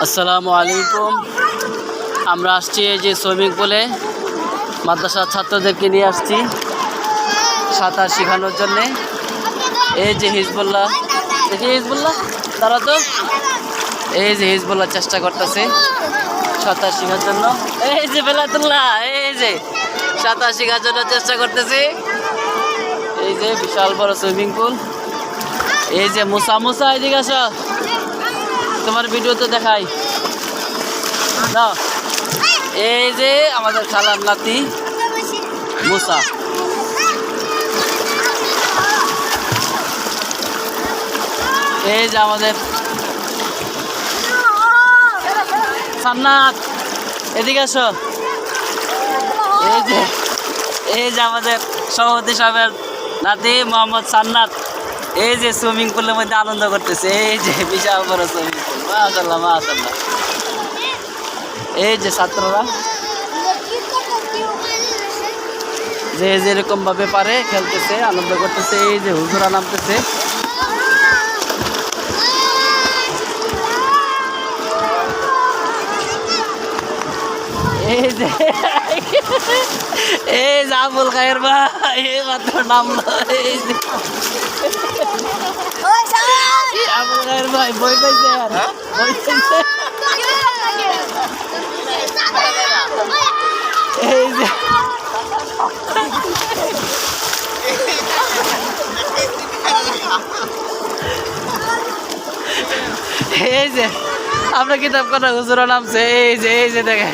আসসালামু আলাইকুম। আমরা আসছি এই যে সুইমিং পুলে মাদ্রাসার ছাত্রদেরকে নিয়ে আসছি সাঁতার শেখানোর জন্যে। এই যে হিজবুল্লাহ, দেখি হিজবুল্লাহ তারা তো এই যে হিজবুল্লাহ চেষ্টা করতেছে সাঁতার শেখার জন্য। এই যে বেলাতুল্লাহ এই যে সাঁতার শেখার জন্য চেষ্টা করতেছে। এই যে বিশাল বড় সুইমিং পুল। এই যে মুসা মুসা এদিকে আসো, তোমার ভিডিও তো দেখাই না। এই যে আমাদের খালার নাতি মুসা। এই যে আমাদের সান্নাত এদিকে আসো। এই যে আমাদের সভাপতি সাহেবের নাতি মোহাম্মদ সান্নাত এই যে সুইমিং পুলের মধ্যে আনন্দ করতেছে। এই যে বিশাল বড় সুইমিং পুল, মাশাআল্লাহ মাশাআল্লাহ। এই যে ছাত্ররা যে যেরকম ভাবে পারে খেলতেছে, আনন্দ করতেছে। এই যে হুজুরা নামতেছে। এই যে আবুল খায়ের ভাই এই মাত্র নামলো। এই যে আবুল খায়ের ভাই বই পাইছে, আর বই পাইছে। এই যে এই যে আমরা কিতাব করা হুজুরা নামছে। এই যে দেখে